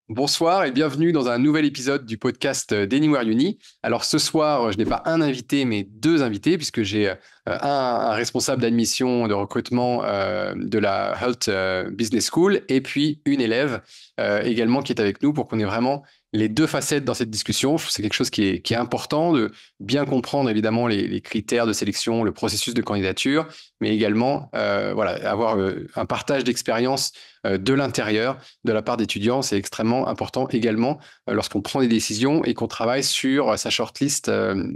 Bonsoir et bienvenue dans un nouvel épisode du podcast d'Anywhere Uni. Alors ce soir, je n'ai pas un invité, mais deux invités, puisque j'ai un responsable d'admission de recrutement de la Hult Business School et puis une élève également qui est avec nous pour qu'on ait vraiment les deux facettes dans cette discussion. Je trouve que c'est quelque chose qui est important de bien comprendre évidemment les critères de sélection, le processus de candidature, mais également voilà, avoir un partage d'expérience de l'intérieur de la part d'étudiants. C'est extrêmement important également lorsqu'on prend des décisions et qu'on travaille sur sa shortlist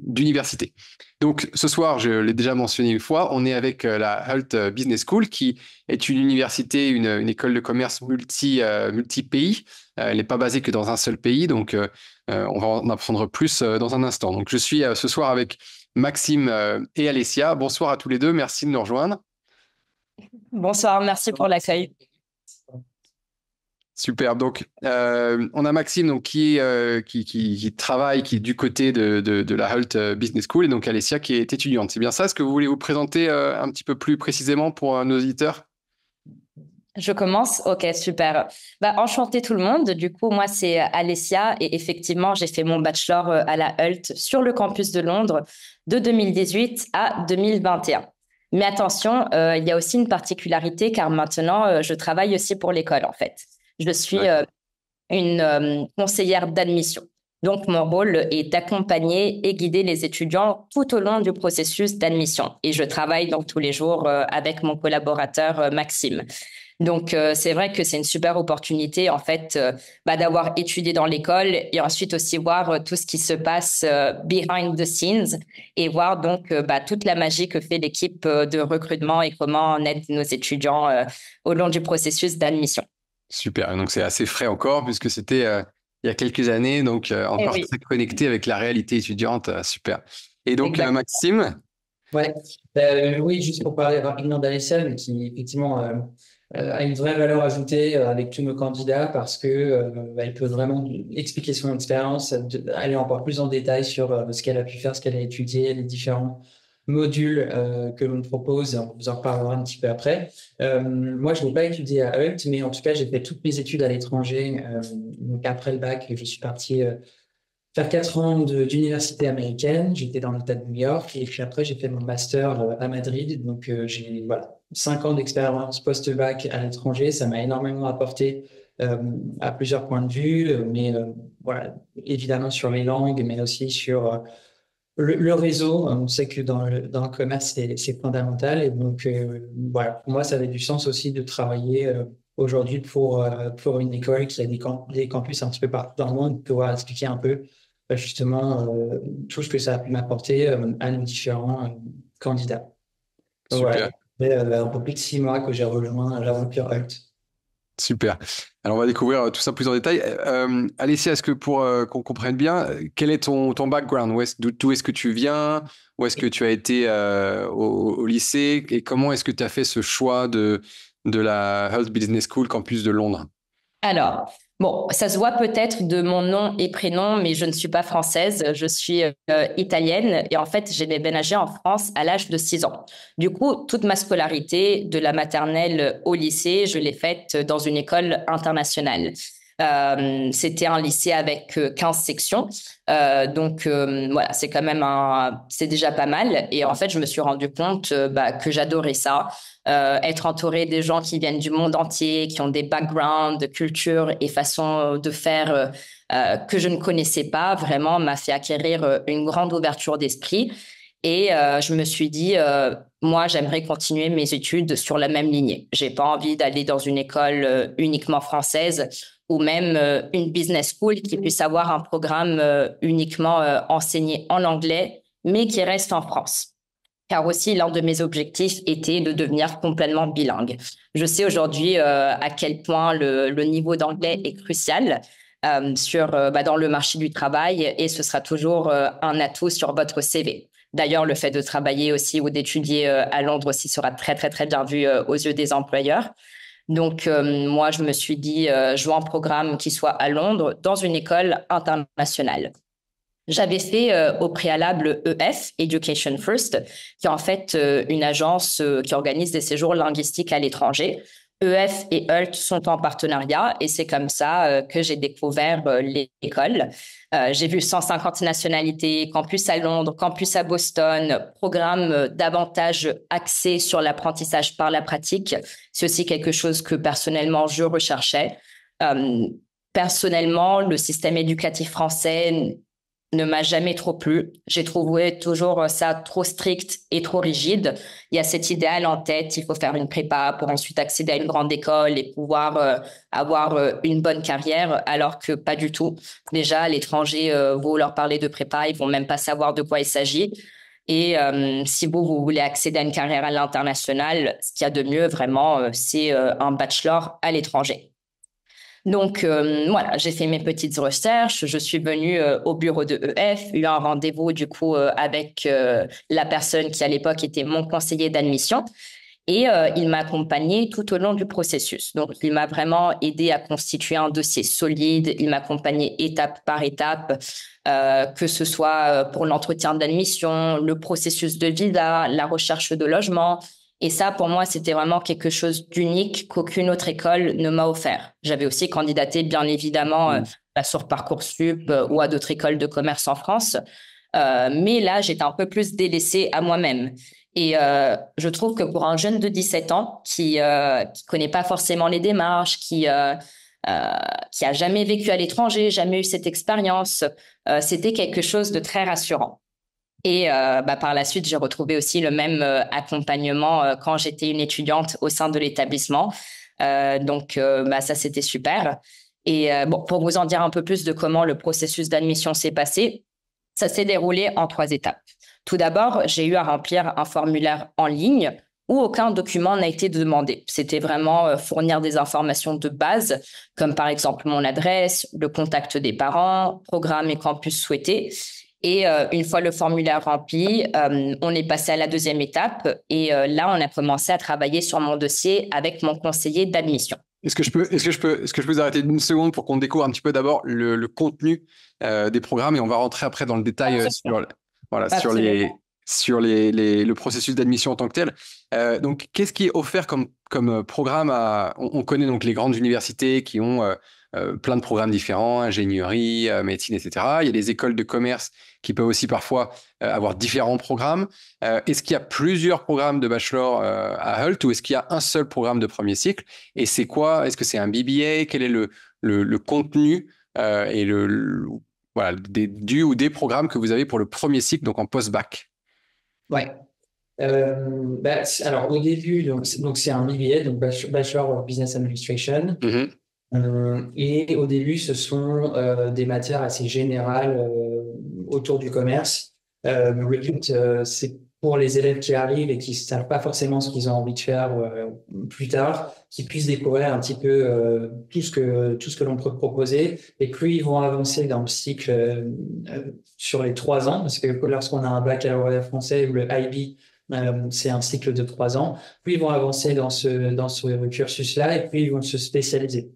d'université. Donc ce soir, je l'ai déjà mentionné une fois, on est avec la Hult Business School qui est une université, une école de commerce multi-pays. Elle n'est pas basée que dans un seul pays, donc on va en apprendre plus dans un instant. Donc je suis ce soir avec Maxime et Alessia. Bonsoir à tous les deux, merci de nous rejoindre. Bonsoir, merci pour l'accueil. Super. Donc, on a Maxime donc, qui travaille, qui est du côté de la Hult Business School, et donc Alessia qui est étudiante. C'est bien ça? Est-ce que vous voulez vous présenter un petit peu plus précisément pour nos auditeurs? Je commence? Ok, super. Enchanté tout le monde. Du coup, moi, c'est Alessia et effectivement, j'ai fait mon bachelor à la Hult sur le campus de Londres de 2018 à 2021. Mais attention, il y a aussi une particularité car maintenant, je travaille aussi pour l'école en fait. Je suis une conseillère d'admission. Donc, mon rôle est d'accompagner et guider les étudiants tout au long du processus d'admission. Et je travaille donc tous les jours avec mon collaborateur Maxime. Donc, c'est vrai que c'est une super opportunité, en fait, d'avoir étudié dans l'école et ensuite aussi voir tout ce qui se passe behind the scenes et voir donc toute la magie que fait l'équipe de recrutement et comment on aide nos étudiants au long du processus d'admission. Super. Donc, c'est assez frais encore puisque c'était il y a quelques années, donc encore Oui. très connecté avec la réalité étudiante. Super. Et donc, Exact. Maxime? Ouais, oui, juste pour parler rapidement d'Alessia, mais qui effectivement a une vraie valeur ajoutée avec tous nos candidats parce que elle peut vraiment expliquer son expérience, aller encore plus en détail sur ce qu'elle a pu faire, ce qu'elle a étudié, les différents modules que l'on propose. On vous en reparlera un petit peu après. Moi, je n'ai pas étudié à Hult, mais en tout cas, j'ai fait toutes mes études à l'étranger. Donc après le bac, je suis parti faire 4 ans d'université américaine. J'étais dans l'État de New York et puis après, j'ai fait mon master à Madrid. Donc, j'ai 5 ans d'expérience post-bac à l'étranger. Ça m'a énormément apporté à plusieurs points de vue, mais voilà, évidemment sur les langues, mais aussi sur le réseau. On sait que dans le commerce, c'est fondamental. Et donc, voilà, pour moi, ça avait du sens aussi de travailler aujourd'hui pour une école qui a des campus un petit peu partout dans le monde, pour pouvoir expliquer un peu justement tout ce que ça a pu m'apporter à nos différents candidats. Donc, voilà, Super. un peu plus de 6 mois que j'ai rejoint l'aventure Hult. Super. Alors, on va découvrir tout ça plus en détail. Alessia, est-ce que pour qu'on comprenne bien, quel est ton background? D'où est-ce que tu viens? Où est-ce que tu as été au lycée? Et comment est-ce que tu as fait ce choix de la Hult Business School campus de Londres? Alors, bon, ça se voit peut-être de mon nom et prénom, mais je ne suis pas française, je suis italienne et en fait, j'ai déménagé en France à l'âge de 6 ans. Du coup, toute ma scolarité, de la maternelle au lycée, je l'ai faite dans une école internationale. C'était un lycée avec 15 sections. Donc, voilà, c'est quand même c'est déjà pas mal. Et en fait, je me suis rendu compte que j'adorais ça. Être entouré des gens qui viennent du monde entier, qui ont des backgrounds, de culture et façons de faire que je ne connaissais pas, vraiment m'a fait acquérir une grande ouverture d'esprit. Et je me suis dit, moi, j'aimerais continuer mes études sur la même lignée. J'ai pas envie d'aller dans une école uniquement française ou même une business school qui puisse avoir un programme uniquement enseigné en anglais, mais qui reste en France. Car aussi, l'un de mes objectifs était de devenir complètement bilingue. Je sais aujourd'hui à quel point le niveau d'anglais est crucial dans le marché du travail et ce sera toujours un atout sur votre CV. D'ailleurs, le fait de travailler aussi ou d'étudier à Londres aussi sera très, très, très bien vu aux yeux des employeurs. Donc, moi, je me suis dit, je veux un programme qui soit à Londres dans une école internationale. J'avais fait au préalable EF, Education First, qui est en fait une agence qui organise des séjours linguistiques à l'étranger. EF et HULT sont en partenariat et c'est comme ça que j'ai découvert l'école. J'ai vu 150 nationalités, campus à Londres, campus à Boston, programme davantage axé sur l'apprentissage par la pratique. C'est aussi quelque chose que personnellement je recherchais. Personnellement, le système éducatif français ne m'a jamais trop plu. J'ai trouvé toujours ça trop strict et trop rigide. Il y a cet idéal en tête, il faut faire une prépa pour ensuite accéder à une grande école et pouvoir avoir une bonne carrière, alors que pas du tout. Déjà, à l'étranger, vous leur parlez de prépa, ils vont même pas savoir de quoi il s'agit. Et si vous voulez accéder à une carrière à l'international, ce qu'il y a de mieux vraiment, c'est un bachelor à l'étranger. Donc, voilà, j'ai fait mes petites recherches. Je suis venue au bureau de EF, eu un rendez-vous du coup avec la personne qui à l'époque était mon conseiller d'admission. Et il m'a accompagnée tout au long du processus. Donc, il m'a vraiment aidé à constituer un dossier solide. Il m'a accompagnée étape par étape, que ce soit pour l'entretien d'admission, le processus de visa, la recherche de logement. Et ça, pour moi, c'était vraiment quelque chose d'unique qu'aucune autre école ne m'a offert. J'avais aussi candidaté, bien évidemment, sur Parcoursup ou à d'autres écoles de commerce en France. Mais là, j'étais un peu plus délaissée à moi-même. Et je trouve que pour un jeune de 17 ans qui connaît pas forcément les démarches, qui a jamais vécu à l'étranger, jamais eu cette expérience, c'était quelque chose de très rassurant. Et par la suite, j'ai retrouvé aussi le même accompagnement quand j'étais une étudiante au sein de l'établissement. Donc, ça, c'était super. Et pour vous en dire un peu plus de comment le processus d'admission s'est passé, ça s'est déroulé en 3 étapes. Tout d'abord, j'ai eu à remplir un formulaire en ligne où aucun document n'a été demandé. C'était vraiment fournir des informations de base, comme par exemple mon adresse, le contact des parents, programme et campus souhaité. Et une fois le formulaire rempli, on est passé à la 2e étape et là, on a commencé à travailler sur mon dossier avec mon conseiller d'admission. Est-ce que je peux vous arrêter une seconde pour qu'on découvre un petit peu d'abord le contenu des programmes et on va rentrer après dans le détail sur le processus d'admission en tant que tel. Donc, qu'est-ce qui est offert comme programme on connaît donc les grandes universités qui ont plein de programmes différents, ingénierie, médecine, etc. Il y a des écoles de commerce qui peuvent aussi parfois avoir différents programmes. Est-ce qu'il y a plusieurs programmes de bachelor à HULT ou est-ce qu'il y a un seul programme de premier cycle? Et c'est quoi? Est-ce que c'est un BBA? Quel est le contenu et voilà, du ou des programmes que vous avez pour le premier cycle, donc en post-bac? Ouais. Alors, au début, donc c'est un BBA, donc Bachelor of Business Administration. Mm-hmm. Et au début, ce sont des matières assez générales autour du commerce. Le but, c'est pour les élèves qui arrivent et qui ne savent pas forcément ce qu'ils ont envie de faire plus tard, qu'ils puissent découvrir un petit peu tout ce que l'on peut proposer. Et plus ils vont avancer dans le cycle sur les 3 ans, parce que lorsqu'on a un baccalauréat français ou le IB, c'est un cycle de 3 ans, plus ils vont avancer dans ce cursus-là et plus ils vont se spécialiser.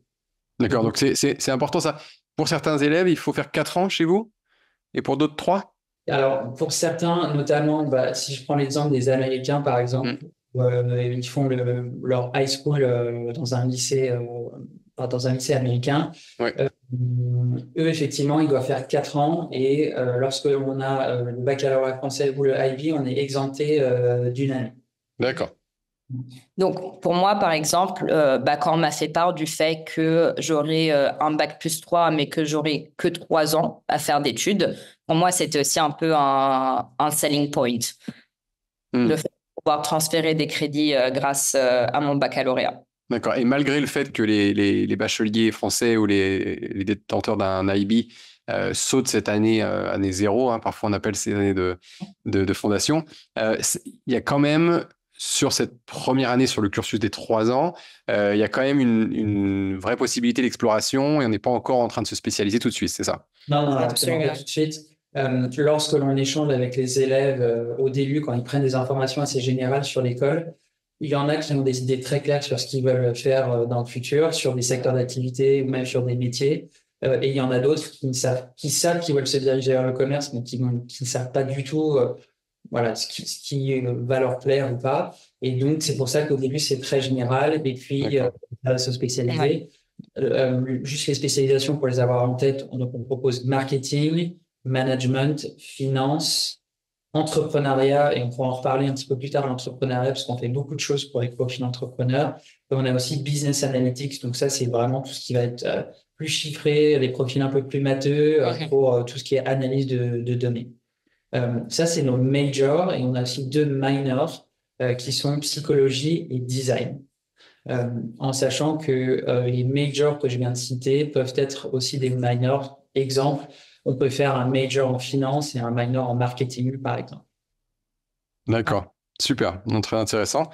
D'accord, donc c'est important ça. Pour certains élèves, il faut faire 4 ans chez vous et pour d'autres 3? Alors, pour certains, notamment, si je prends l'exemple des Américains, par exemple, ils font leur high school dans un lycée américain. Ouais. Eux, effectivement, ils doivent faire 4 ans et lorsque l'on a le baccalauréat français ou le IB, on est exempté d'1 année. D'accord. Donc, pour moi, par exemple, quand on m'a fait part du fait que j'aurais un bac plus 3, mais que j'aurais que 3 ans à faire d'études, pour moi, c'était aussi un peu un selling point. Le fait de pouvoir transférer des crédits grâce à mon baccalauréat. D'accord. Et malgré le fait que les bacheliers français ou les détenteurs d'un IB sautent cette année 0, hein, parfois on appelle ces années de fondation, il y a quand même, sur cette première année sur le cursus des 3 ans, il y a quand même une vraie possibilité d'exploration et on n'est pas encore en train de se spécialiser tout de suite, c'est ça? Non, absolument pas tout de suite. Lorsque l'on échange avec les élèves au début, quand ils prennent des informations assez générales sur l'école, il y en a qui ont des idées très claires sur ce qu'ils veulent faire dans le futur, sur des secteurs d'activité ou même sur des métiers. Et il y en a d'autres qui savent qu'ils veulent se diriger vers le commerce, mais qui ne savent pas du tout voilà, ce qui va leur plaire ou pas. Et donc, c'est pour ça qu'au début, c'est très général. Et puis, ça va se spécialiser. Juste les spécialisations pour les avoir en tête. Donc, on propose marketing, management, finance, entrepreneuriat. Et on pourra en reparler un petit peu plus tard, l'entrepreneuriat, parce qu'on fait beaucoup de choses pour les profils entrepreneurs. Et on a aussi business analytics. Donc, ça, c'est vraiment tout ce qui va être plus chiffré, les profils un peu plus matheux pour tout ce qui est analyse de données. Ça, c'est nos majors et on a aussi 2 minors qui sont psychologie et design. En sachant que les majors que je viens de citer peuvent être aussi des minors. Exemple, on peut faire un major en finance et un minor en marketing, par exemple. D'accord, super, donc très intéressant.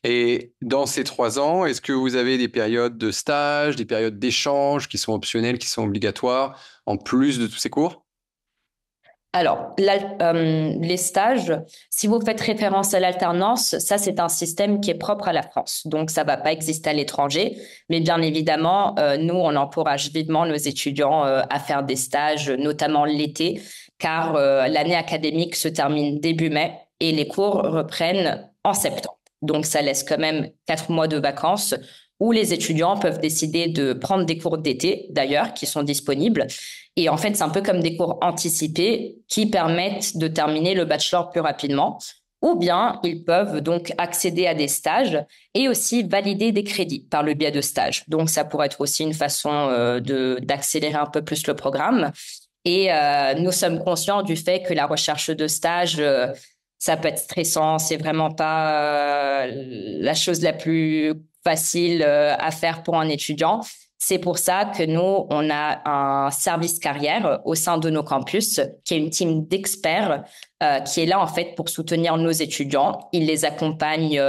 Et dans ces 3 ans, est-ce que vous avez des périodes de stage, des périodes d'échange qui sont optionnelles, qui sont obligatoires, en plus de tous ces cours? Alors, les stages, si vous faites référence à l'alternance, ça, c'est un système qui est propre à la France. Donc, ça ne va pas exister à l'étranger. Mais bien évidemment, nous, on encourage vivement nos étudiants à faire des stages, notamment l'été, car l'année académique se termine début mai et les cours reprennent en septembre. Donc, ça laisse quand même 4 mois de vacances où les étudiants peuvent décider de prendre des cours d'été, d'ailleurs, qui sont disponibles. Et en fait, c'est un peu comme des cours anticipés qui permettent de terminer le bachelor plus rapidement. Ou bien, ils peuvent donc accéder à des stages et aussi valider des crédits par le biais de stages. Donc, ça pourrait être aussi une façon d'accélérer un peu plus le programme. Et nous sommes conscients du fait que la recherche de stage, ça peut être stressant. C'est vraiment pas la chose la plus facile à faire pour un étudiant. C'est pour ça que nous, on a un service carrière au sein de nos campus, qui est une team d'experts qui est là en fait pour soutenir nos étudiants. Ils les accompagnent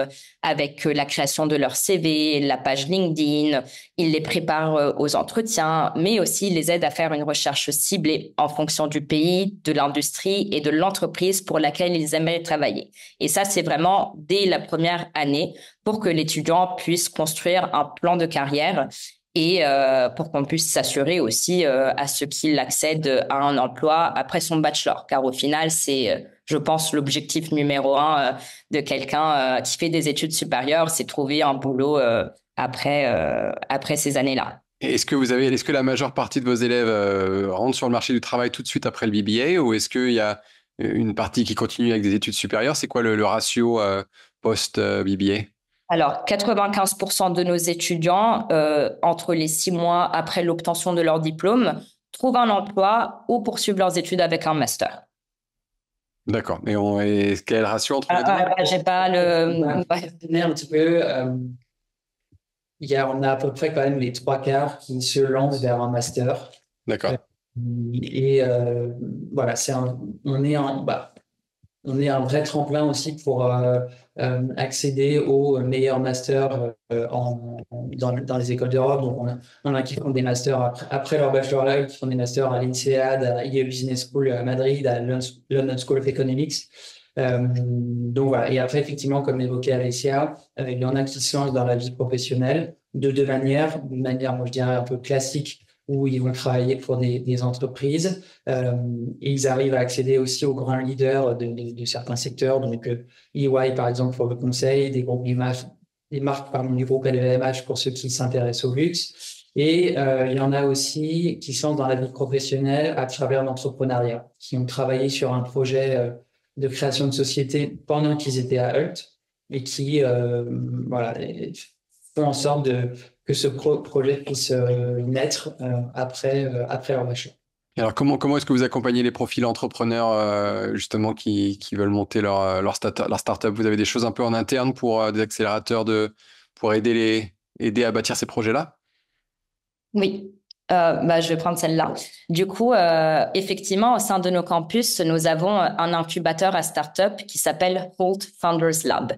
avec la création de leur CV, la page LinkedIn. Ils les préparent aux entretiens, mais aussi les aident à faire une recherche ciblée en fonction du pays, de l'industrie et de l'entreprise pour laquelle ils aimeraient travailler. Et ça, c'est vraiment dès la première année pour que l'étudiant puisse construire un plan de carrière et pour qu'on puisse s'assurer aussi à ce qu'il accède à un emploi après son bachelor. Car au final, c'est, je pense, l'objectif numéro 1 de quelqu'un qui fait des études supérieures, c'est trouver un boulot après ces années-là. Et est-ce que la majeure partie de vos élèves rentrent sur le marché du travail tout de suite après le BBA, ou est-ce qu'il y a une partie qui continue avec des études supérieures? C'est quoi le ratio post-BBA? Alors, 95% de nos étudiants, entre les 6 mois après l'obtention de leur diplôme, trouvent un emploi ou poursuivent leurs études avec un master. D'accord. Et quel ratio entre les deux? J'ai pas le... Un petit peu, on a à peu près quand même les 3/4 qui se lancent vers un master. D'accord. Et voilà, on est un vrai tremplin aussi pour accéder aux meilleurs masters dans les écoles d'Europe. Donc, on a qui font des masters après leur bachelor là, qui font des masters à l'INSEAD, à Yale Business School à Madrid, à London School of Economics. Donc voilà. Et après, effectivement, comme évoqué Alessia, il y en a qui se lancent dans la vie professionnelle de deux manières. D'une manière, moi, je dirais, un peu classique, où ils vont travailler pour des entreprises. Et ils arrivent à accéder aussi aux grands leaders de certains secteurs. Donc, EY, par exemple, pour le conseil, des marques parmi les groupes LVMH pour ceux qui s'intéressent au luxe. Et il y en a aussi qui sont dans la vie professionnelle à travers l'entrepreneuriat, qui ont travaillé sur un projet de création de société pendant qu'ils étaient à Hult et qui voilà, font en sorte que ce projet puisse naître après leur bachelor. Alors, comment est-ce que vous accompagnez les profils entrepreneurs justement qui veulent monter leur start-up? Vous avez des choses un peu en interne pour des accélérateurs pour aider à bâtir ces projets-là? Oui, je vais prendre celle-là. Du coup, effectivement, au sein de nos campus, nous avons un incubateur à start-up qui s'appelle Holt Founders Lab.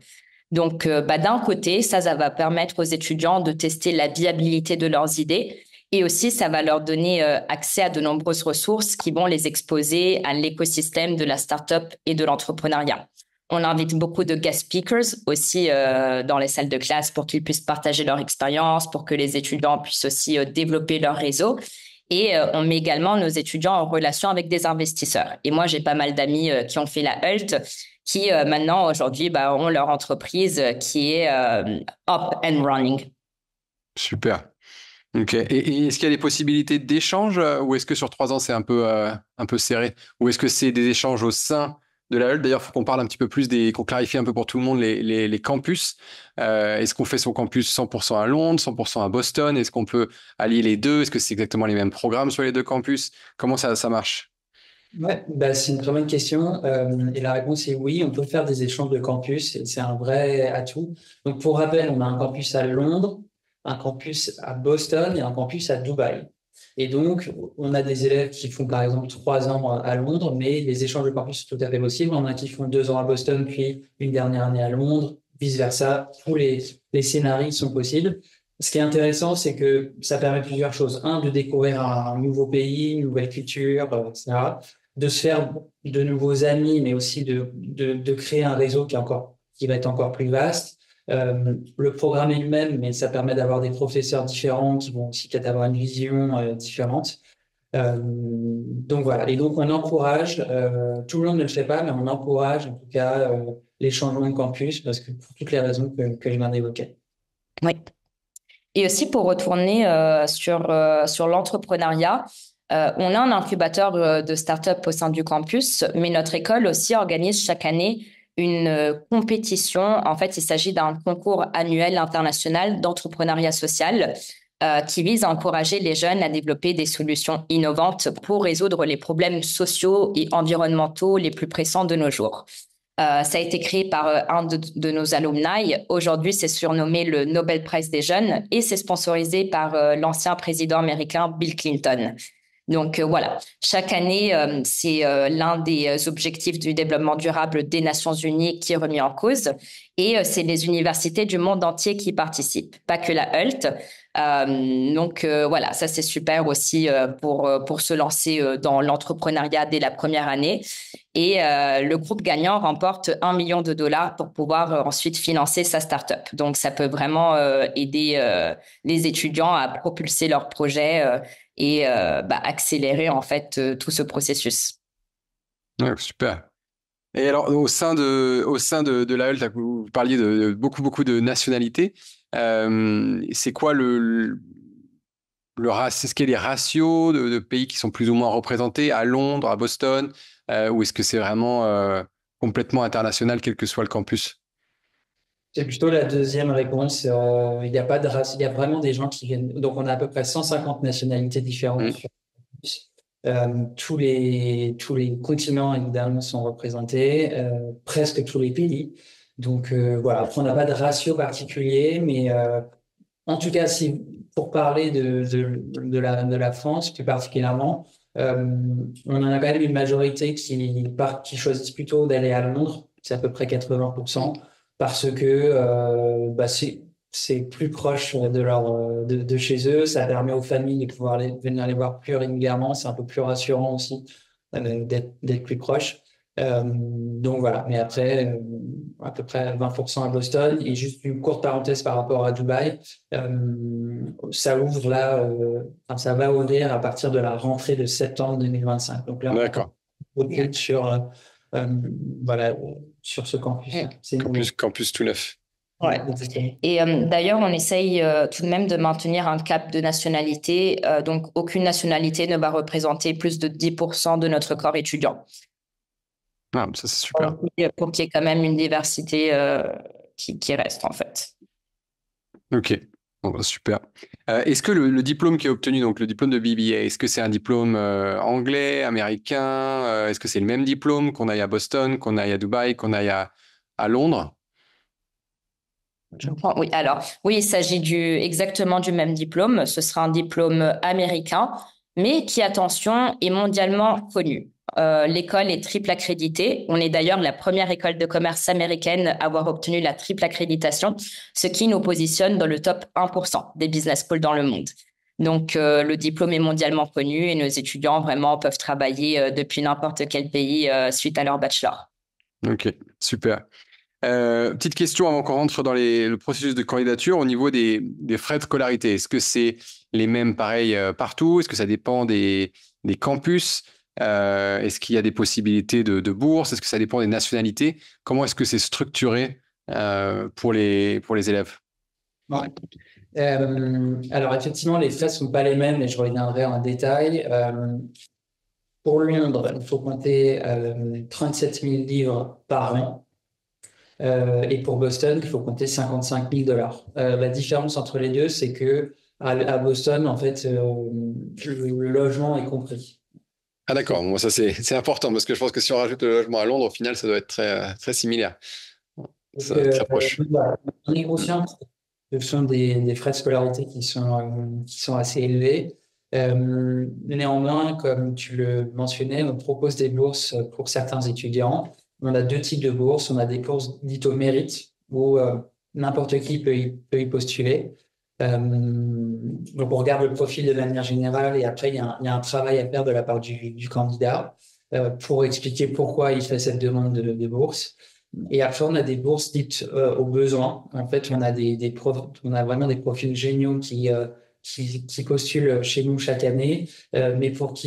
Donc, d'un côté, ça va permettre aux étudiants de tester la viabilité de leurs idées et aussi, ça va leur donner accès à de nombreuses ressources qui vont les exposer à l'écosystème de la start-up et de l'entrepreneuriat. On invite beaucoup de guest speakers aussi dans les salles de classe pour qu'ils puissent partager leur expérience, pour que les étudiants puissent aussi développer leur réseau. Et on met également nos étudiants en relation avec des investisseurs. Et moi, j'ai pas mal d'amis qui ont fait la HULT, qui maintenant, aujourd'hui, ont leur entreprise qui est up and running. Super. Ok. Et est-ce qu'il y a des possibilités d'échange ou est-ce que sur 3 ans, c'est un peu serré? Ou est-ce que c'est des échanges au sein de la HULT? D'ailleurs, il faut qu'on parle un petit peu plus qu'on clarifie un peu pour tout le monde les campus. Est-ce qu'on fait son campus 100% à Londres, 100% à Boston? Est-ce qu'on peut allier les deux? Est-ce que c'est exactement les mêmes programmes sur les deux campus? Comment ça marche? Ouais, c'est une très bonne question. Et la réponse est oui, on peut faire des échanges de campus et c'est un vrai atout. Donc, pour rappel, on a un campus à Londres, un campus à Boston et un campus à Dubaï. Et donc, on a des élèves qui font par exemple 3 ans à Londres, mais les échanges de campus sont tout à fait possibles. On a qui font 2 ans à Boston, puis une dernière année à Londres, vice-versa. Tous les scénarios sont possibles. Ce qui est intéressant, c'est que ça permet plusieurs choses. Un, de découvrir un nouveau pays, une nouvelle culture, etc. De se faire de nouveaux amis, mais aussi de créer un réseau qui va être encore plus vaste. Le programme est le même, mais ça permet d'avoir des professeurs différents qui vont aussi peut-être avoir une vision différente. Donc voilà. Et donc on encourage, tout le monde ne le fait pas, mais on encourage en tout cas les changements de campus parce que pour toutes les raisons que je viens d'évoquer. Oui. Et aussi pour retourner sur l'entrepreneuriat, on a un incubateur de start-up au sein du campus, mais notre école aussi organise chaque année une compétition. En fait, il s'agit d'un concours annuel international d'entrepreneuriat social qui vise à encourager les jeunes à développer des solutions innovantes pour résoudre les problèmes sociaux et environnementaux les plus pressants de nos jours. Ça a été créé par un de nos alumni. Aujourd'hui, c'est surnommé le Nobel Prize des jeunes et c'est sponsorisé par l'ancien président américain Bill Clinton. Donc voilà, chaque année, c'est l'un des objectifs du développement durable des Nations Unies qui est remis en cause et c'est les universités du monde entier qui participent, pas que la HULT. Donc voilà, ça c'est super aussi pour se lancer dans l'entrepreneuriat dès la première année. Et le groupe gagnant remporte $1 million pour pouvoir ensuite financer sa start-up. Donc ça peut vraiment aider les étudiants à propulser leur projet et accélérer en fait tout ce processus. Ouais, super. Et alors, au sein de la HULT, vous parliez de beaucoup de nationalités. C'est quoi est-ce qu'il y a des ratios de pays qui sont plus ou moins représentés à Londres, à Boston, ou est-ce que c'est vraiment complètement international, quel que soit le campus? C'est plutôt la deuxième réponse. Il n'y a pas de race, il y a vraiment des gens qui viennent. Donc, on a à peu près 150 nationalités différentes sur le campus. Tous les continents, évidemment, sont représentés, presque tous les pays. Donc, voilà. Après, on n'a pas de ratio particulier, mais en tout cas, pour parler de la France plus particulièrement, on en a quand même une majorité qui choisissent plutôt d'aller à Londres, c'est à peu près 80%, parce que c'est plus proche de chez eux, ça permet aux familles de pouvoir venir les voir plus régulièrement, c'est un peu plus rassurant aussi d'être plus proche. Donc voilà, mais après, à peu près 20% à Boston. Et juste une courte parenthèse par rapport à Dubaï, ça ouvre là, ça va ouvrir à partir de la rentrée de septembre 2025. Donc là, on est sur ce campus. C'est campus tout neuf. Ouais. Et d'ailleurs, on essaye tout de même de maintenir un cap de nationalité. Donc, aucune nationalité ne va représenter plus de 10% de notre corps étudiant. Ah, ça, c'est super. Pour qu'il y ait quand même une diversité qui reste, en fait. Ok, bon, super. Est-ce que le diplôme qui est obtenu, donc le diplôme de BBA, est-ce que c'est un diplôme anglais, américain? Est-ce que c'est le même diplôme qu'on aille à Boston, qu'on aille à Dubaï, qu'on aille à Londres? Je comprends. Oui, alors, oui, il s'agit exactement du même diplôme. Ce sera un diplôme américain, mais qui, attention, est mondialement connu. L'école est triple accréditée. On est d'ailleurs la première école de commerce américaine à avoir obtenu la triple accréditation, ce qui nous positionne dans le top 1% des business schools dans le monde. Donc, le diplôme est mondialement connu et nos étudiants vraiment peuvent travailler depuis n'importe quel pays suite à leur bachelor. Ok, super. Petite question avant qu'on rentre dans le processus de candidature au niveau des frais de scolarité. Est-ce que c'est les mêmes pareil partout? Est-ce que ça dépend des campus? Est-ce qu'il y a des possibilités de bourse? Est-ce que ça dépend des nationalités? Comment est-ce que c'est structuré pour les élèves? Ouais. Alors effectivement, les frais sont pas les mêmes et je reviendrai en détail. Pour Londres, il faut compter 37 000 livres par an. Et pour Boston, il faut compter 55 000 $. La différence entre les deux, c'est que à Boston, en fait, le logement est compris. Ah d'accord, bon, ça c'est important parce que je pense que si on rajoute le logement à Londres, au final, ça doit être très similaire. Ça doit être très proche. Voilà. On est conscient que ce sont des frais de scolarité qui sont assez élevés. Néanmoins, comme tu le mentionnais, on propose des bourses pour certains étudiants. On a deux types de bourses. On a des bourses dites au mérite où n'importe qui peut y postuler. Donc, on regarde le profil de manière générale et après, il y a un travail à faire de la part du candidat pour expliquer pourquoi il fait cette demande de bourse. Et après, on a des bourses dites aux besoins. En fait, on a vraiment des profils géniaux qui postulent chez nous chaque année, mais pour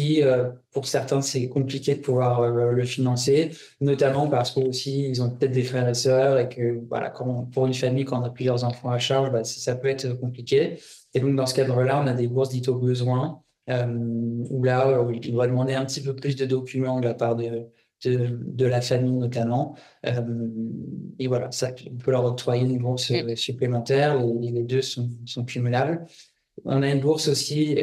certains, c'est compliqué de pouvoir le financer, notamment parce que aussi ils ont peut-être des frères et sœurs et que voilà, pour une famille, quand on a plusieurs enfants à charge, bah, ça peut être compliqué. Et donc, dans ce cadre-là, on a des bourses dites aux besoins, où là, il va demander un petit peu plus de documents de la part de la famille notamment. Et voilà, ça, on peut leur octroyer une bourse supplémentaire. Les deux sont cumulables. On a une bourse aussi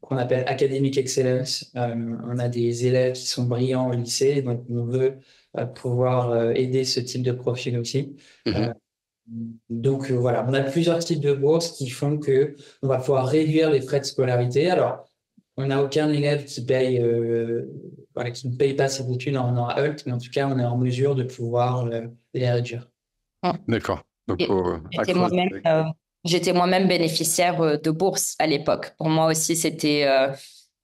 qu'on appelle Academic Excellence. On a des élèves qui sont brillants au lycée, donc on veut pouvoir aider ce type de profil aussi. Donc voilà, on a plusieurs types de bourses qui font que on va pouvoir réduire les frais de scolarité. Alors, on n'a aucun élève qui qui ne paye pas ses études en HULT, mais en tout cas, on est en mesure de pouvoir les réduire. D'accord. Donc, j'étais moi-même bénéficiaire de bourse à l'époque. Pour moi aussi, c'était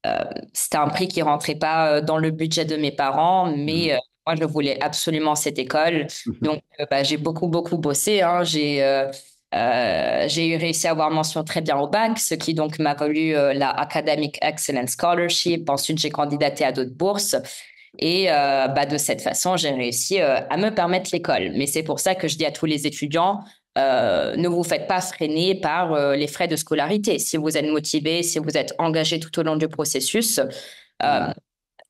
un prix qui rentrait pas dans le budget de mes parents, mais moi, je voulais absolument cette école. Donc, j'ai beaucoup bossé. Hein. J'ai réussi à avoir mention très bien au bac, ce qui donc m'a valu la Academic Excellence Scholarship. Ensuite, j'ai candidaté à d'autres bourses. Et de cette façon, j'ai réussi à me permettre l'école. Mais c'est pour ça que je dis à tous les étudiants, ne vous faites pas freiner par les frais de scolarité. Si vous êtes motivé, si vous êtes engagé tout au long du processus,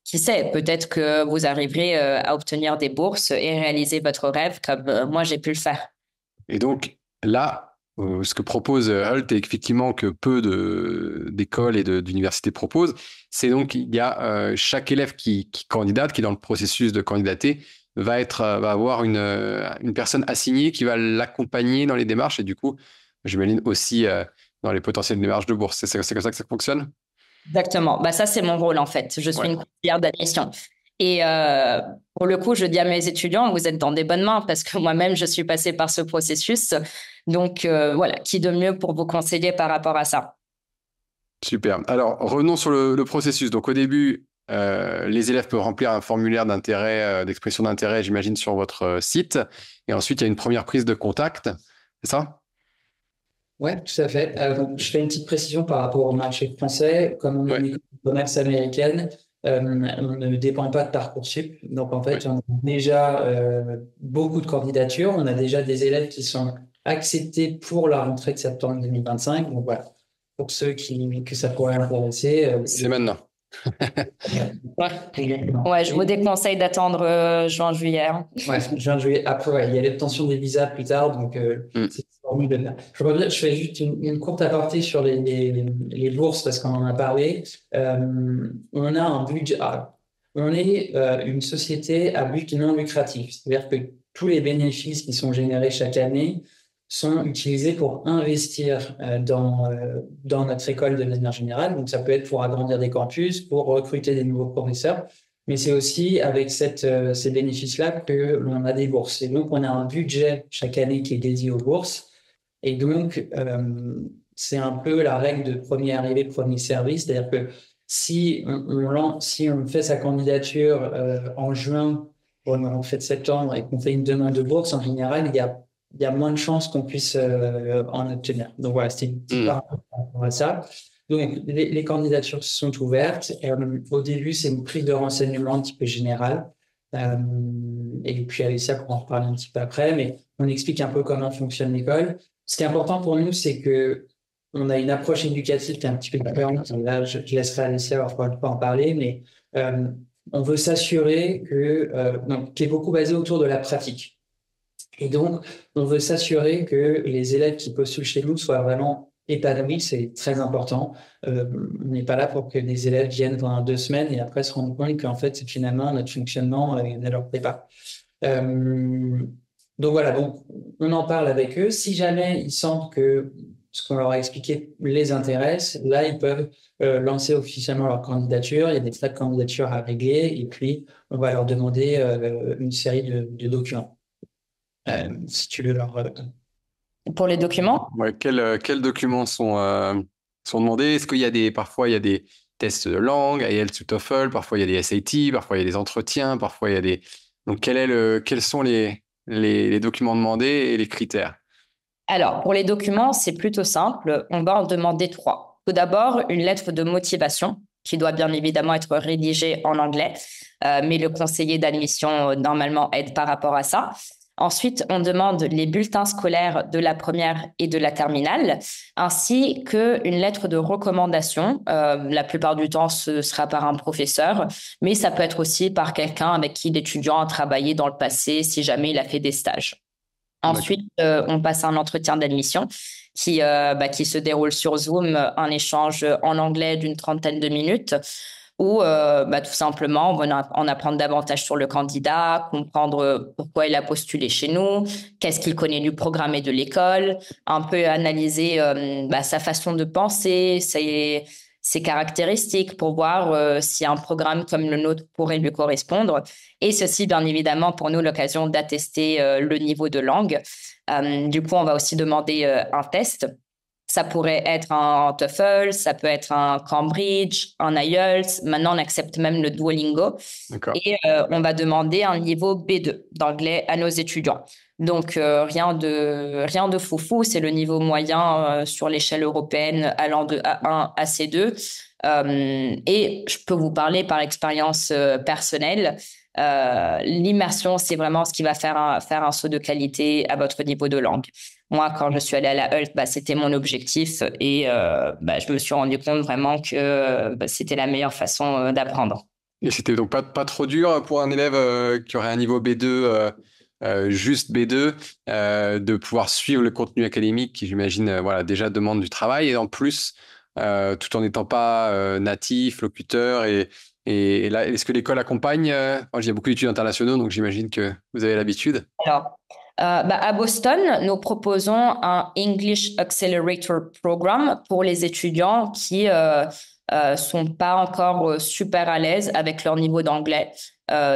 qui sait, peut-être que vous arriverez à obtenir des bourses et réaliser votre rêve comme moi j'ai pu le faire. Et donc là, ce que propose HULT et effectivement que peu d'écoles et d'universités proposent, c'est donc il y a chaque élève qui candidate, qui est dans le processus de candidater, va avoir une personne assignée qui va l'accompagner dans les démarches et du coup, j'imagine aussi dans les potentielles démarches de bourse. C'est comme ça que ça fonctionne? Exactement. Ça, c'est mon rôle en fait. Je suis une conseillère d'admission. Et pour le coup, je dis à mes étudiants, vous êtes dans des bonnes mains parce que moi-même, je suis passée par ce processus. Donc voilà, qui de mieux pour vous conseiller par rapport à ça? Super. Alors, revenons sur le processus. Donc au début, les élèves peuvent remplir un formulaire d'intérêt, d'expression d'intérêt, j'imagine, sur votre site. Et ensuite, il y a une première prise de contact. C'est ça? Oui, tout à fait. Donc, je fais une petite précision par rapport au marché français. Comme on est une école de commerce américaine, on ne dépend pas de Parcoursup. Donc, en fait, on a déjà beaucoup de candidatures. On a déjà des élèves qui sont acceptés pour la rentrée de septembre 2025. Donc, voilà. Pour ceux que ça pourrait intéresser. C'est maintenant. Je vous déconseille d'attendre juin-juillet. Juin-juillet. Après, il y a l'obtention des visas plus tard, donc c'est formidable. Je fais juste une courte aparté sur les bourses parce qu'on en a parlé. On a un budget. On est une société à but non lucratif, c'est-à-dire que tous les bénéfices qui sont générés chaque année sont utilisés pour investir dans notre école de manière générale. Donc, ça peut être pour agrandir des campus, pour recruter des nouveaux professeurs, mais c'est aussi avec ces bénéfices-là que l'on a des bourses. Et donc, on a un budget chaque année qui est dédié aux bourses. Et donc, c'est un peu la règle de premier arrivé, premier service. C'est-à-dire que si on fait sa candidature en juin on fait de septembre et qu'on fait une demande de bourse, en général, il y a moins de chances qu'on puisse en obtenir. Donc voilà, c'était une petite parenthèse par rapport à ça. Donc les candidatures sont ouvertes. Au début, c'est une prise de renseignement un petit peu générale. Et puis avec ça, on en reparler un petit peu après, mais on explique un peu comment fonctionne l'école. Ce qui est important pour nous, c'est que on a une approche éducative qui est un petit peu différente. Là, je laisserai Alessia pas en parler, mais on veut s'assurer qui est beaucoup basé autour de la pratique. Et donc, on veut s'assurer que les élèves qui postulent chez nous soient vraiment épanouis. C'est très important. On n'est pas là pour que les élèves viennent pendant 2 semaines et après se rendent compte qu'en fait, finalement, notre fonctionnement ne leur plaît pas. Donc voilà, donc on en parle avec eux. Si jamais il semble que ce qu'on leur a expliqué les intéresse, là, ils peuvent lancer officiellement leur candidature. Il y a des tas de candidatures à régler et puis on va leur demander une série de documents. Si tu veux leur... Pour les documents? Ouais, quels documents sont demandés? Est-ce qu'il y a parfois il y a des tests de langue, IELTS ou TOEFL, parfois il y a des SAT, parfois il y a des entretiens, parfois il y a des... Donc quels sont les documents demandés et les critères? Alors, pour les documents, c'est plutôt simple. On va en demander 3. Tout d'abord, une lettre de motivation qui doit bien évidemment être rédigée en anglais, mais le conseiller d'admission normalement aide par rapport à ça. Ensuite, on demande les bulletins scolaires de la première et de la terminale, ainsi qu'une lettre de recommandation. La plupart du temps, ce sera par un professeur, mais ça peut être aussi par quelqu'un avec qui l'étudiant a travaillé dans le passé, si jamais il a fait des stages. Ensuite, on passe à un entretien d'admission qui se déroule sur Zoom, un échange en anglais d'une 30aine de minutes où tout simplement, on va en apprendre davantage sur le candidat, comprendre pourquoi il a postulé chez nous, qu'est-ce qu'il connaît du programme et de l'école, un peu analyser sa façon de penser, ses caractéristiques pour voir si un programme comme le nôtre pourrait lui correspondre. Et ceci, bien évidemment, pour nous, l'occasion d'attester le niveau de langue. Du coup, on va aussi demander un test. Ça pourrait être un TOEFL, ça peut être un Cambridge, un IELTS. Maintenant, on accepte même le Duolingo. D'accord. Et on va demander un niveau B2 d'anglais à nos étudiants. Donc, rien de foufou. C'est le niveau moyen sur l'échelle européenne allant de A1 à C2. Et je peux vous parler par expérience personnelle. L'immersion, c'est vraiment ce qui va faire un saut de qualité à votre niveau de langue. Moi, quand je suis allée à la HULT, c'était mon objectif et je me suis rendu compte vraiment que c'était la meilleure façon d'apprendre. Et c'était donc pas trop dur pour un élève qui aurait un niveau B2, juste B2, de pouvoir suivre le contenu académique qui, j'imagine, déjà demande du travail et en plus, tout en n'étant pas natif, locuteur et là, est-ce que l'école accompagne? Moi, j'ai beaucoup d'études internationaux, donc j'imagine que vous avez l'habitude. Alors, à Boston, nous proposons un English Accelerator Program pour les étudiants qui sont pas encore super à l'aise avec leur niveau d'anglais.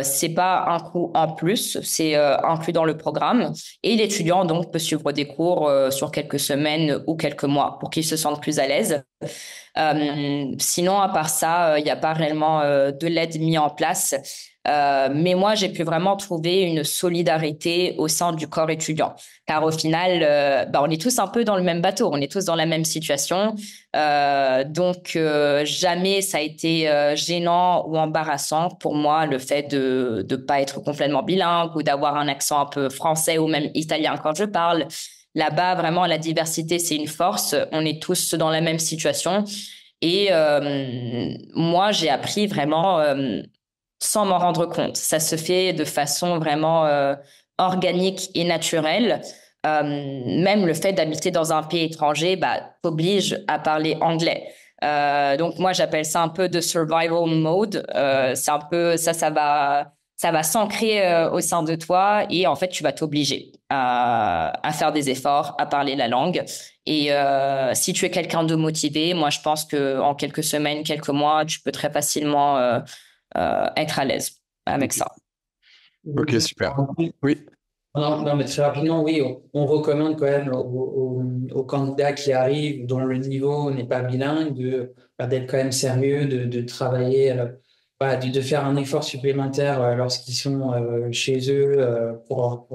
C'est pas un coût en plus, c'est inclus dans le programme. Et l'étudiant donc peut suivre des cours sur quelques semaines ou quelques mois pour qu'il se sente plus à l'aise. Sinon, à part ça, il n'y a pas réellement de l'aide mise en place. Mais moi, j'ai pu vraiment trouver une solidarité au sein du corps étudiant. Car au final, on est tous un peu dans le même bateau, on est tous dans la même situation. Donc, jamais ça a été gênant ou embarrassant pour moi le fait de ne pas être complètement bilingue ou d'avoir un accent un peu français ou même italien quand je parle. Là-bas, vraiment, la diversité, c'est une force. On est tous dans la même situation. Et moi, j'ai appris vraiment... sans m'en rendre compte. Ça se fait de façon vraiment organique et naturelle. Même le fait d'habiter dans un pays étranger t'oblige à parler anglais. Donc moi, j'appelle ça un peu de survival mode. C'est un peu ça va s'ancrer au sein de toi et en fait, tu vas t'obliger à faire des efforts, à parler la langue. Et si tu es quelqu'un de motivé, moi, je pense qu'en quelques semaines, quelques mois, tu peux très facilement être à l'aise avec ça. Ok, super. Oui. Non, mais très rapidement, oui, on recommande quand même aux candidats qui arrivent, dont le niveau n'est pas bilingue, d'être quand même sérieux, de travailler voilà, de faire un effort supplémentaire lorsqu'ils sont chez eux pour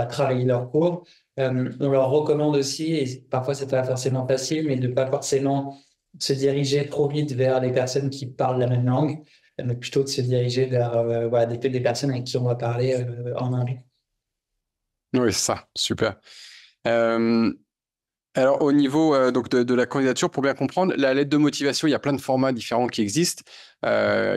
travailler leurs cours. On leur recommande aussi, et parfois c'est pas forcément facile, mais de pas forcément se diriger trop vite vers les personnes qui parlent la même langue, mais plutôt de se diriger vers voilà, des personnes avec qui on va parler en anglais. Oui, c'est ça, super. Euh, Alors, au niveau donc de la candidature, pour bien comprendre, la lettre de motivation, il y a plein de formats différents qui existent. Il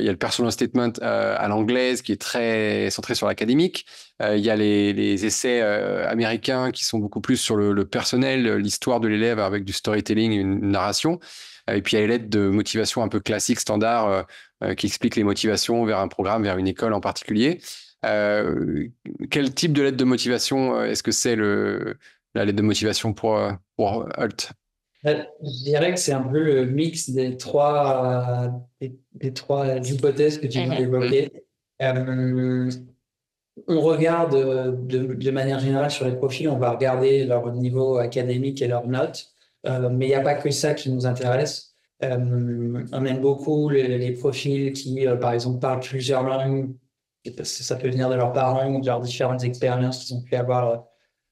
y a le personal statement à l'anglaise qui est très centré sur l'académique. Il y a les essais américains qui sont beaucoup plus sur le personnel, l'histoire de l'élève avec du storytelling et une narration. Et puis, il y a les lettres de motivation un peu classiques, standards, qui expliquent les motivations vers un programme, vers une école en particulier. Euh, Quel type de lettre de motivation est-ce que c'est la lettre de motivation pour Alt? Je dirais que c'est un peu le mix des trois hypothèses que tu viens d'évoquer. Euh, on regarde de manière générale sur les profils, on va regarder leur niveau académique et leurs notes, mais il n'y a pas que ça qui nous intéresse. On aime beaucoup les profils qui, par exemple, parlent plusieurs langues. Ça peut venir de leurs parents ou de leurs différentes expériences qu'ils ont pu avoir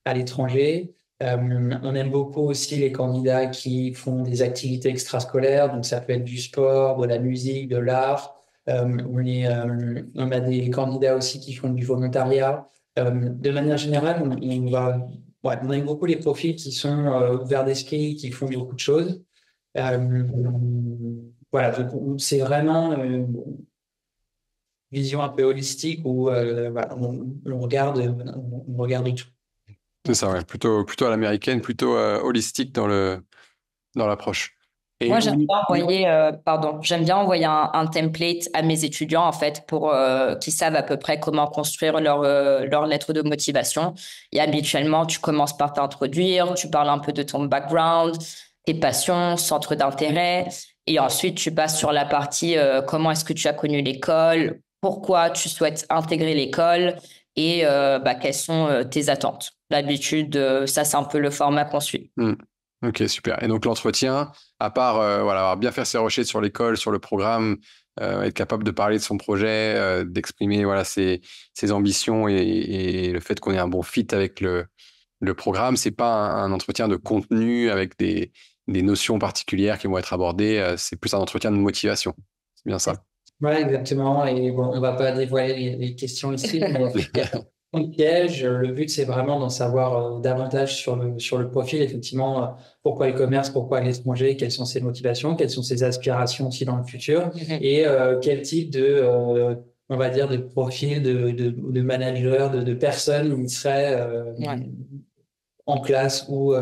à l'étranger. On aime beaucoup aussi les candidats qui font des activités extrascolaires, donc ça peut être du sport, de la musique, de l'art. On a des candidats aussi qui font du volontariat. De manière générale, on aime beaucoup les profils qui sont ouverts d'esprit, qui font beaucoup de choses. Euh, voilà, donc c'est vraiment une vision un peu holistique où voilà, on regarde tout. C'est ça, ouais. Plutôt à l'américaine, plutôt holistique dans l'approche. Et Moi, j'aime bien envoyer, j'aime bien envoyer un template à mes étudiants, en fait, pour qu'ils savent à peu près comment construire leur lettre de motivation. Et habituellement, tu commences par t'introduire, tu parles un peu de ton background, tes passions, centre d'intérêt. Et ensuite, tu passes sur la partie comment est-ce que tu as connu l'école, pourquoi tu souhaites intégrer l'école et quelles sont tes attentes. D'habitude, ça, c'est un peu le format qu'on suit. Ok, super. Et donc l'entretien, à part voilà, avoir bien faire ses recherches sur l'école, sur le programme, être capable de parler de son projet, d'exprimer voilà, ses ambitions et le fait qu'on ait un bon fit avec le programme, c'est pas un entretien de contenu avec des notions particulières qui vont être abordées, c'est plus un entretien de motivation. C'est bien ça. Ouais, exactement. Et bon, on va pas dévoiler les questions ici, mais il y a pas de piège. Le but, c'est vraiment d'en savoir davantage sur le profil, effectivement, pourquoi le commerce, pourquoi l'étranger, quelles sont ses motivations, quelles sont ses aspirations aussi dans le futur, et quel type on va dire, de profil, de manager, de personnes il serait en classe ou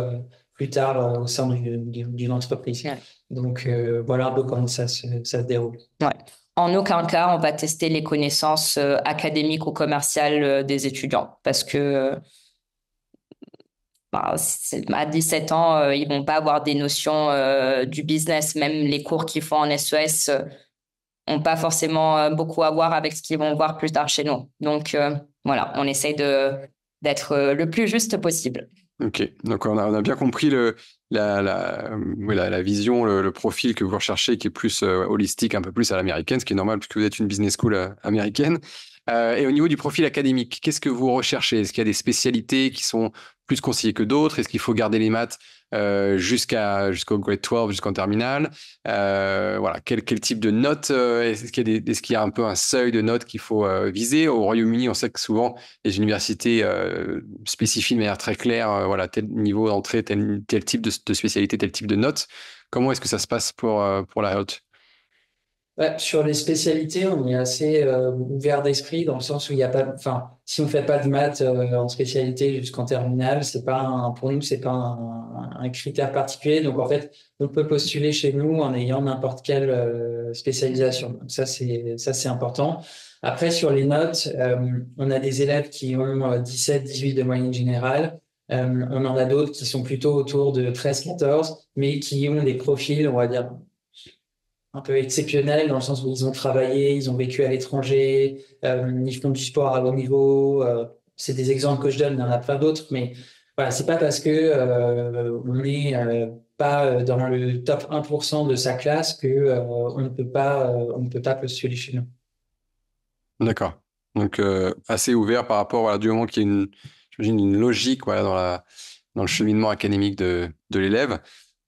plus tard au sein d'une entreprise. Ouais. Donc, voilà un peu comment ça se déroule. Ouais. En aucun cas, on va tester les connaissances académiques ou commerciales des étudiants parce que à 17 ans, ils vont pas avoir des notions du business. Même les cours qu'ils font en SES n'ont pas forcément beaucoup à voir avec ce qu'ils vont voir plus tard chez nous. Donc, voilà, on essaye d'être le plus juste possible. Ok, donc on a bien compris la vision, le profil que vous recherchez qui est plus holistique, un peu plus à l'américaine, ce qui est normal puisque vous êtes une business school américaine. Et au niveau du profil académique, qu'est-ce que vous recherchez? Est-ce qu'il y a des spécialités qui sont plus conseillées que d'autres? Est-ce qu'il faut garder les maths jusqu'au grade 12, jusqu'en terminale? Voilà, quel type de notes? Est-ce qu'il y a un peu un seuil de notes qu'il faut viser? Au Royaume-Uni, on sait que souvent les universités spécifient de manière très claire, voilà, tel niveau d'entrée, tel type de spécialité, tel type de notes. Comment est-ce que ça se passe pour la Holt? Ouais, sur les spécialités, on est assez ouvert d'esprit dans le sens où il y a pas, enfin, si on fait pas de maths en spécialité jusqu'en terminale, c'est pas pour nous, c'est pas un critère particulier. Donc en fait, on peut postuler chez nous en ayant n'importe quelle spécialisation. Donc ça c'est important. Après sur les notes, on a des élèves qui ont 17, 18 de moyenne générale. On en a d'autres qui sont plutôt autour de 13, 14, mais qui ont des profils, on va dire un peu exceptionnels dans le sens où ils ont travaillé, ils ont vécu à l'étranger, ils font du sport à haut niveau. C'est des exemples que je donne, il y en a plein d'autres, mais voilà, c'est pas parce que on n'est pas dans le top 1% de sa classe que on ne peut pas postuler chez nous. D'accord. Donc, assez ouvert par rapport, voilà, du moment qu'il y a j'imagine, une logique, voilà, dans le cheminement académique de l'élève.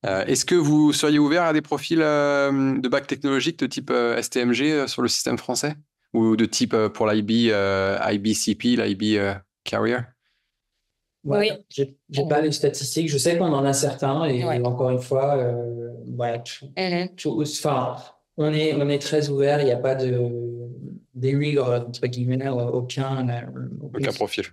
Est-ce que vous seriez ouvert à des profils de bac technologique de type STMG sur le système français? Ou de type pour l'IB, IBCP, l'IB Carrier? Ouais, Oui. j'ai pas les statistiques. Je sais qu'on en a certains et Ouais. encore une fois, ouais, enfin, on est très ouvert. Il n'y a pas des règles entre guillemets, Aucun profil.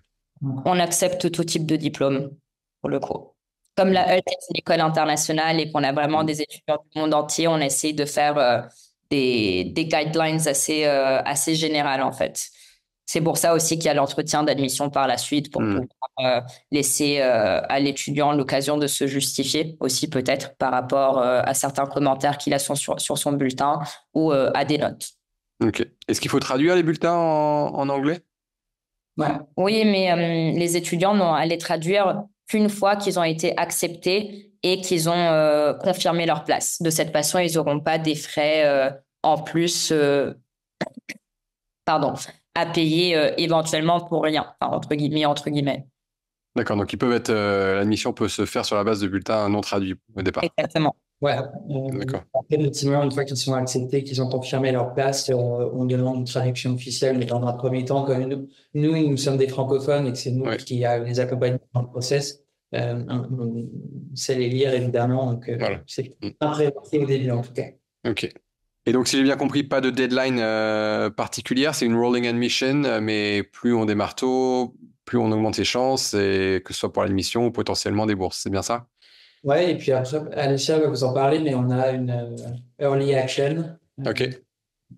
On accepte tout type de diplôme, pour le coup. Comme la HELT est une école internationale et qu'on a vraiment des étudiants du monde entier, on essaie de faire des guidelines assez générales, en fait. C'est pour ça aussi qu'il y a l'entretien d'admission par la suite pour pouvoir laisser à l'étudiant l'occasion de se justifier aussi peut-être par rapport à certains commentaires qu'il a sur son bulletin ou à des notes. Ok. Est-ce qu'il faut traduire les bulletins en anglais? Ouais. Oui, mais les étudiants n'ont à les traduire qu'une fois qu'ils ont été acceptés et qu'ils ont confirmé leur place. De cette façon, ils n'auront pas des frais en plus à payer éventuellement pour rien, enfin, entre guillemets. D'accord. Donc, l'admission peut se faire sur la base de bulletins non traduits au départ. Exactement. Ouais. D'accord. Après, effectivement, une fois qu'ils sont acceptés, qu'ils ont confirmé leur place, on demande une traduction officielle. Mais dans un premier temps, comme nous sommes des francophones et que c'est nous qui les accompagnons dans le process, on sait les lire évidemment. Donc, Voilà. c'est pas préparé au début en tout cas. Ok. Et donc, si j'ai bien compris, pas de deadline particulière, c'est une rolling admission, mais plus on démarre tôt, plus on augmente ses chances, et que ce soit pour l'admission ou potentiellement des bourses. C'est bien ça? Ouais, et puis après, Alicia va vous en parler, mais on a une early action Ok.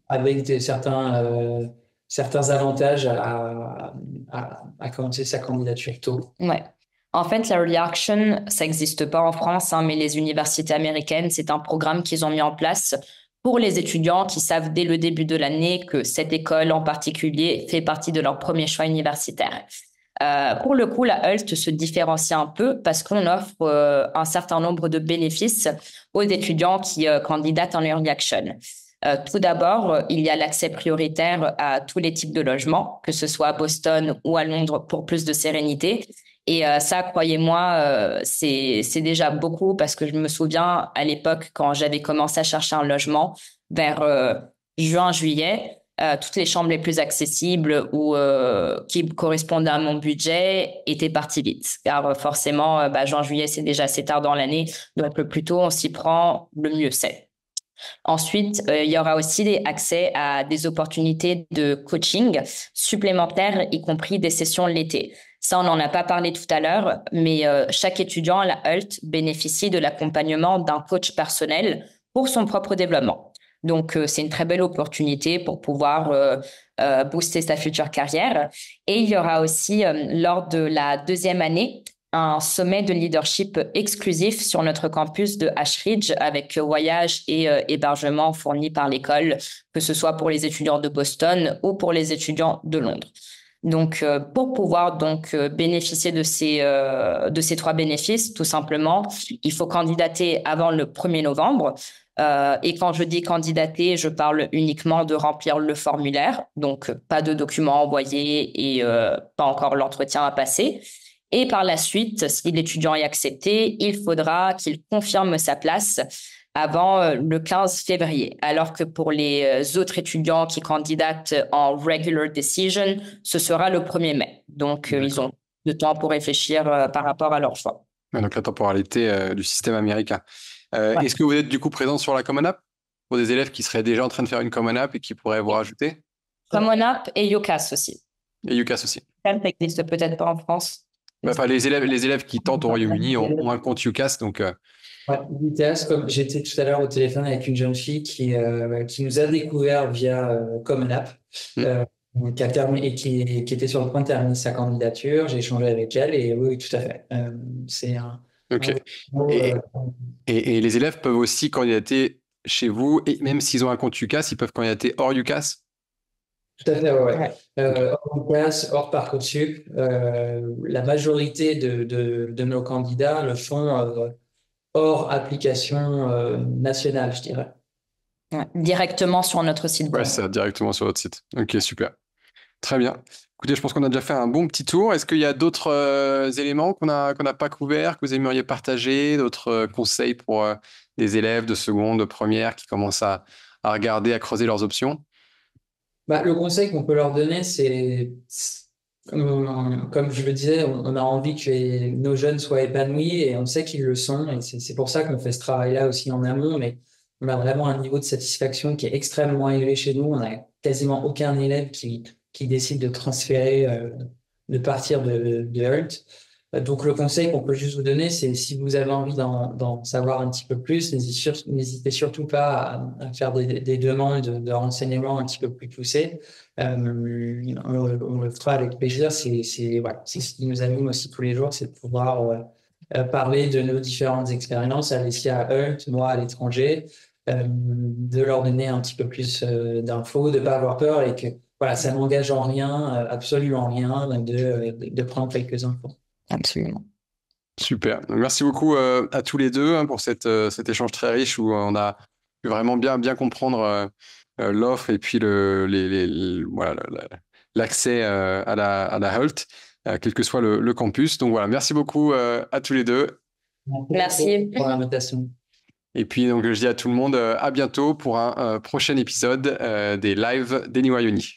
avec certains avantages à commencer sa candidature tôt. Ouais. En fait, la Early Action, ça n'existe pas en France, hein, mais les universités américaines, c'est un programme qu'ils ont mis en place pour les étudiants qui savent dès le début de l'année que cette école en particulier fait partie de leur premier choix universitaire. Pour le coup, la HELT se différencie un peu parce qu'on offre un certain nombre de bénéfices aux étudiants qui candidatent en Early Action. Tout d'abord, il y a l'accès prioritaire à tous les types de logements, que ce soit à Boston ou à Londres pour plus de sérénité. Et ça, croyez-moi, c'est déjà beaucoup parce que je me souviens à l'époque quand j'avais commencé à chercher un logement vers juin, juillet, toutes les chambres les plus accessibles ou qui correspondaient à mon budget étaient parties vite. Car forcément, juin, juillet, c'est déjà assez tard dans l'année. Donc le plus tôt on s'y prend, le mieux c'est. Ensuite, il y aura aussi accès à des opportunités de coaching supplémentaires, y compris des sessions l'été. Ça, on n'en a pas parlé tout à l'heure, mais chaque étudiant à la HELT bénéficie de l'accompagnement d'un coach personnel pour son propre développement. Donc, c'est une très belle opportunité pour pouvoir booster sa future carrière. Et il y aura aussi, lors de la deuxième année, un sommet de leadership exclusif sur notre campus de Ashridge avec voyage et hébergement fournis par l'école, que ce soit pour les étudiants de Boston ou pour les étudiants de Londres. Donc, pour pouvoir bénéficier de ces trois bénéfices, tout simplement, il faut candidater avant le 1er novembre. Et quand je dis candidater, je parle uniquement de remplir le formulaire, donc pas de documents envoyés et pas encore l'entretien à passer. Et par la suite, si l'étudiant est accepté, il faudra qu'il confirme sa place avant le 15 février. Alors que pour les autres étudiants qui candidatent en regular decision, ce sera le 1er mai. Donc, ils ont le temps pour réfléchir par rapport à leur choix. Donc, la temporalité du système américain. Est-ce que vous êtes du coup présent sur la Common App pour des élèves qui seraient déjà en train de faire une Common App et qui pourraient vous rajouter? Common App et UCAS aussi. Et UCAS aussi. Ça n'existe peut-être pas en France. Enfin, les élèves qui tentent au Royaume-Uni ont un compte UCAS, donc. Ouais, UCAS, comme j'étais tout à l'heure au téléphone avec une jeune fille qui nous a découvert via Common App, qui était sur le point de terminer sa candidature. J'ai échangé avec elle et oui, tout à fait. C'est un. Ok. Et les élèves peuvent aussi candidater chez vous, et même s'ils ont un compte UCAS, ils peuvent candidater hors UCAS? Tout à fait, ouais. Hors UCAS, hors Parcoursup, la majorité de nos candidats le font hors application nationale, je dirais. Ouais, directement sur notre site. Ouais, c'est directement sur votre site. Ok, super. Très bien. Écoutez, je pense qu'on a déjà fait un bon petit tour. Est-ce qu'il y a d'autres éléments qu'on n'a pas couverts, que vous aimeriez partager, d'autres conseils pour des élèves de seconde, de première qui commencent à regarder, à creuser leurs options? Le conseil qu'on peut leur donner, comme je le disais, on a envie que nos jeunes soient épanouis et on sait qu'ils le sont. Et c'est pour ça qu'on fait ce travail-là aussi en amont. Mais on a vraiment un niveau de satisfaction qui est extrêmement élevé chez nous. On n'a quasiment aucun élève qui décide de transférer, de partir de Hult. Donc, le conseil qu'on peut juste vous donner, c'est si vous avez envie d'en savoir un petit peu plus, n'hésitez surtout pas à faire des demandes de renseignements un petit peu plus poussées. On le fera avec plaisir. C'est ce qui nous anime aussi tous les jours, c'est de pouvoir parler de nos différentes expériences, Alessia à Hult, moi à l'étranger, de leur donner un petit peu plus d'infos, de ne pas avoir peur et que voilà, ça n'engage en rien, absolument rien, de prendre quelques infos. Absolument. Super. Donc, merci beaucoup à tous les deux pour cet échange très riche où on a pu vraiment bien comprendre l'offre et puis voilà, l'accès à la Hult, quel que soit le campus. Donc voilà, merci beaucoup à tous les deux. Merci. Pour l'invitation. Et puis donc je dis à tout le monde à bientôt pour un prochain épisode des lives d'Anywhere Uni.